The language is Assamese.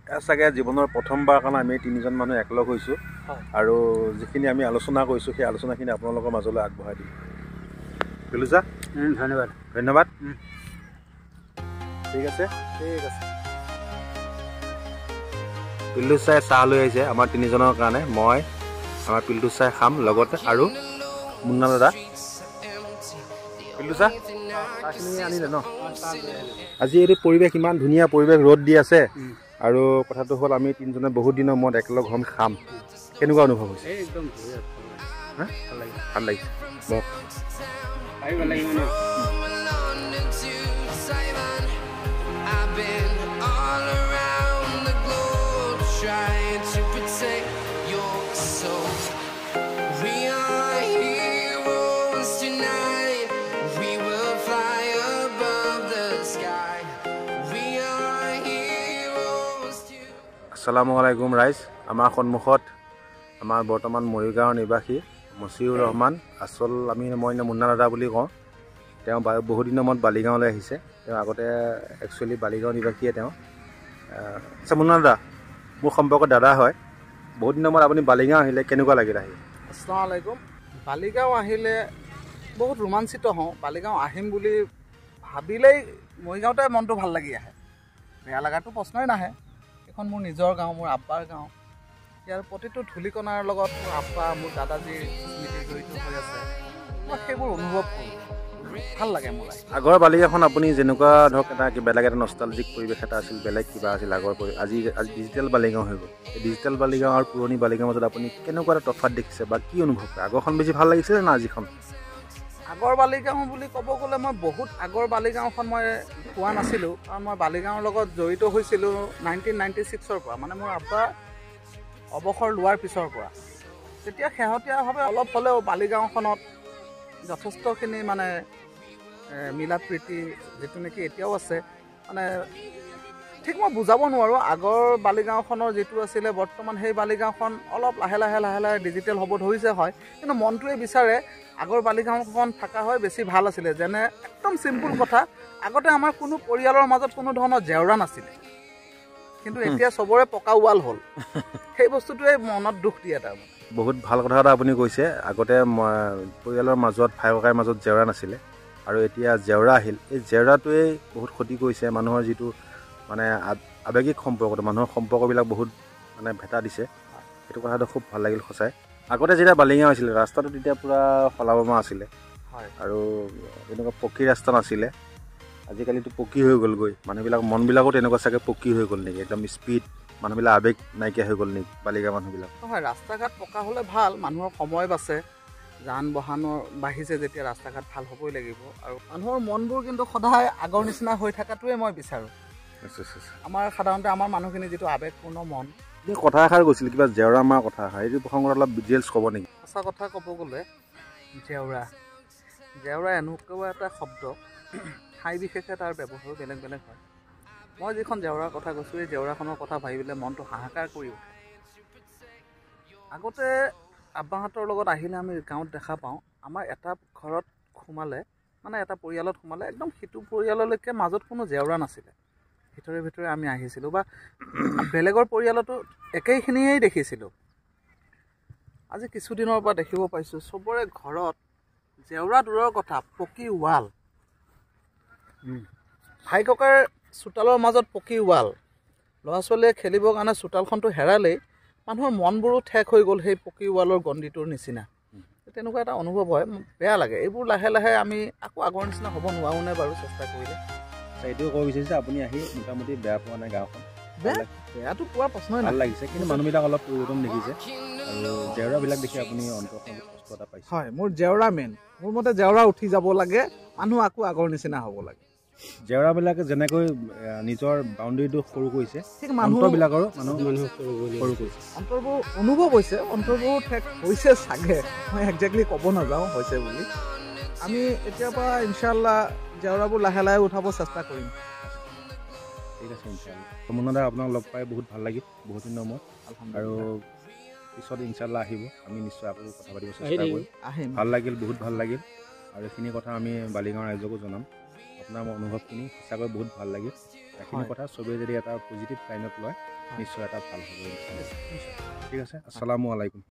চাগে জীৱনৰ প্ৰথমবাৰ কাৰণে আমি তিনিজন মানুহ একলগ হৈছোঁ আৰু যিখিনি আমি আলোচনা কৰিছোঁ সেই আলোচনাখিনি আপোনালোকৰ মাজলৈ আগবঢ়াই দিম। পিলুছা, ধন্যবাদ। ধন্যবাদ। ঠিক আছে, ঠিক আছে। পিলুছাই চাহ লৈ আহিছে আমাৰ তিনিজনৰ কাৰণে। মই আমাৰ পিলুছাই খাম লগতে আৰু মুন্না দাদা। পিলুছা চাহখিনি আনিলে ন? আজি এইটো পৰিৱেশ ইমান ধুনীয়া পৰিৱেশ, ৰ'দ দি আছে আৰু কথাটো হ'ল আমি তিনিজনে বহুত দিনৰ মূৰত একেলগ হ'ম, খাম। কেনেকুৱা অনুভৱ হৈছে? একদম ভাল লাগিছে। বহক। ভাল লাগিব ন? আসসালামু আলাইকুম ৰাইজ। আমাৰ সন্মুখত আমাৰ বৰ্তমান মৰিগাঁৱৰ নিবাসী মচিউৰ ৰহমান, মই মুন্না দাদা বুলি কওঁ। তেওঁ বহুত দিনৰ মূৰত বালিগাঁৱলৈ আহিছে। তেওঁ আগতে একচুৱেলি বালিগাঁও নিবাসীয়ে তেওঁ। আচ্ছা মুন্না দাদা, মোৰ সম্পৰ্কত দাদা হয়। বহুত দিনৰ মূৰত আপুনি বালিগাঁও আহিলে, কেনেকুৱা লাগিল আহি? আসসালামু আলাইকুম। বালিগাঁও আহিলে বহুত ৰোমাঞ্চিত হওঁ। বালিগাঁও আহিম বুলি ভাবিলেই মৰিগাঁৱতে মনটো ভাল লাগি আহে। বেয়া লগাটো প্ৰশ্নই নাহে। এখন মোৰ নিজৰ গাঁও, মোৰ আব্বাৰ গাঁও। ইয়াৰ প্ৰতিটো ধূলিকণাৰ লগত মোৰ আব্বা, মোৰ দাদাজীৰ স্মৃতি জড়িত হৈ আছে। মই সেইবোৰ অনুভৱ কৰোঁ। ভাল লাগে মোৰ। আগৰ বালিগাঁওখন আপুনি যেনেকুৱা ধৰক বেলেগ এটা নষ্টালজিক পৰিৱেশ এটা আছিল, বেলেগ কিবা আছিল আগৰ আজি ডিজিটেল বালিগাঁও হৈ গ'ল। এই ডিজিটেল বালিগাঁও আৰু পুৰণি বালিগাঁৱৰ মাজত আপুনি কেনেকুৱা এটা তফাৎ দেখিছে বা কি অনুভৱ কৰে? আগৰখন বেছি ভাল লাগিছিলে না আজিখন? আগৰ বালিগাঁও বুলি ক'ব গ'লে মই বহুত আগৰ বালিগাঁওখন মই পোৱা নাছিলোঁ, কাৰণ মই বালিগাঁৱৰ লগত জড়িত হৈছিলোঁ 1996 পৰা, মানে মোৰ আব্বা অৱসৰ লোৱাৰ পিছৰ পৰা। তেতিয়া শেহতীয়াভাৱে অলপ হ'লেও বালিগাঁওখনত যথেষ্টখিনি মানে মিলা প্ৰীতি যিটো নেকি এতিয়াও আছে, মানে ঠিক মই বুজাব নোৱাৰোঁ। আগৰ বালিগাঁওখনৰ যিটো আছিলে, বৰ্তমান সেই বালিগাঁওখন অলপ লাহে লাহে ডিজিটেল হ'ব ধৰিছে, হয়, কিন্তু মনটোৱে বিচাৰে আগৰ বালিগাঁওখন থকা হয় বেছি ভাল আছিলে। যেনে একদম চিম্পুল কথা, আগতে আমাৰ কোনো পৰিয়ালৰ মাজত কোনো ধৰণৰ জেওৰা নাছিলে, কিন্তু এতিয়া চবৰে পকা ৱাল হ'ল। সেই বস্তুটোৱে মনত দুখ দিয়ে। তাৰমানে বহুত ভাল কথা এটা আপুনি কৈছে। আগতে পৰিয়ালৰ মাজত, ভাই ককাইৰ মাজত জেওৰা নাছিলে আৰু এতিয়া জেওৰা আহিল। এই জেওৰাটোৱে বহুত ক্ষতি কৰিছে মানুহৰ যিটো মানে আৱেগিক সম্পৰ্কটো, মানুহৰ সম্পৰ্কবিলাক বহুত মানে ভেটা দিছে। সেইটো কথাটো খুব ভাল লাগিল সঁচাই। আগতে যেতিয়া বালিগাঁও আছিলে, ৰাস্তাটো তেতিয়া পূৰা শলাবমা আছিলে, হয়, আৰু এনেকুৱা পকী ৰাস্তা নাছিলে। আজিকালিতো পকী হৈ গ'লগৈ। মানুহবিলাক মনবিলাকো তেনেকুৱা চাগে পকী হৈ গ'ল নেকি? একদম স্পীড, মানুহবিলাক আৱেগ নাইকিয়া হৈ গ'ল নেকি বালিগাঁও মানুহবিলাক? নহয়, ৰাস্তা ঘাট পকা হ'লে ভাল, মানুহৰ সময় বাচে, যান বাহনৰ বাঢ়িছে যেতিয়া ৰাস্তা ঘাট ভাল হ'বই লাগিব। আৰু মানুহৰ মনবোৰ কিন্তু সদায় আগৰ নিচিনা হৈ থকাটোৱে মই বিচাৰোঁ। আমাৰ সাধাৰণতে আমাৰ মানুহখিনি যিটো আৱেগপূৰ্ণ মন। কথা এষাৰ কৈছিল, কিবা জেওৰা মাৰ কথা এষাৰ, এইটো প্ৰসংগত অলপ ডিটেইলছ ক'ব নেকি? সঁচা কথা ক'ব গ'লে জেওৰা এনেকুৱা এটা শব্দ, ঠাই বিশেষে তাৰ ব্যৱহাৰো বেলেগ বেলেগ হয়। মই যিখন জেওৰাৰ কথা কৈছোঁ, এই জেওৰাখনৰ কথা ভাবিলে মনটো হাহাকাৰ কৰি উঠে। আগতে আব্বাহঁতৰ লগত আহিলে আমি গাঁৱত দেখা পাওঁ, আমাৰ এটা ঘৰত সোমালে, মানে এটা পৰিয়ালত সোমালে, একদম সিটো পৰিয়াললৈকে মাজত কোনো জেওৰা নাছিলে। ভিতৰে ভিতৰে আমি আহিছিলোঁ, বা বেলেগৰ পৰিয়ালতো একেইখিনিয়েই দেখিছিলোঁ। আজি কিছুদিনৰ পৰা দেখিব পাইছোঁ চবৰে ঘৰত জেওৰা দূৰৰ কথা, পকী ৱাল। ভাই ককাৰ চোতালৰ মাজত পকী ৱাল। ল'ৰা ছোৱালীয়ে খেলিবৰ কাৰণে চোতালখনটো হেৰালেই, মানুহৰ মনবোৰো ঠেক হৈ গ'ল সেই পকী ৱালৰ গণ্ডিটোৰ নিচিনা। তেনেকুৱা এটা অনুভৱ হয়, বেয়া লাগে। এইবোৰ লাহে লাহে আমি আকৌ আগৰ নিচিনা হ'ব নোৱাৰোঁনে বাৰু চেষ্টা কৰিলে? এইটোও ক'ব বিচাৰিছে আপুনি আহি মোটামুটি বেয়া পোৱা নাই গাঁওখন? বেয়াটো পোৱাৰ প্ৰশ্নই ভাল লাগিছে, কিন্তু মানুহবিলাক অলপ পৰিৱৰ্তন দেখিছে আৰু জেওৰাবিলাক দেখি আপুনি অন্তৰখন কষ্ট এটা পাইছে। হয়, মোৰ জেওৰা মেইন। মোৰ মতে জেওৰা উঠি যাব লাগে, মানুহ আকৌ আগৰ নিচিনা হ'ব লাগে। জেওৰাবিলাকে যেনেকৈ নিজৰ বাউণ্ডেৰীটো সৰু কৰিছে, ঠিক মানুহবিলাকৰো সৰু কৰিছে। অন্তৰবোৰ অনুভৱ হৈছে, অন্তৰবোৰ ঠেক হৈছে চাগে, মই একজেক্টলি ক'ব নাযাওঁ হৈছে বুলি। আমি এতিয়াৰ পৰা ইনশাআল্লাহ জেওৰাবোৰ লাহে লাহে উঠাব চেষ্টা কৰিম। ঠিক আছে ইনশাআল্লাহ। মুন্না দা, আপোনাক লগ পাই বহুত ভাল লাগিল বহুত দিনৰ মূৰত, আৰু পিছত ইনশাআল্লাহ আহিব, আমি নিশ্চয় আকৌ কথা পাতিব চেষ্টা কৰিম। ভাল লাগিল, বহুত ভাল লাগিল, আৰু এইখিনি কথা আমি বালিগাঁৱৰ ৰাইজকো জনাম। আপোনাৰ অনুভৱখিনি সঁচাকৈ বহুত ভাল লাগিল। এইখিনি কথা চবেই যদি এটা পজিটিভ লাইনত লয় নিশ্চয় এটা ভাল হ'ব ঠিক আছে। আসসালামু আলাইকুম।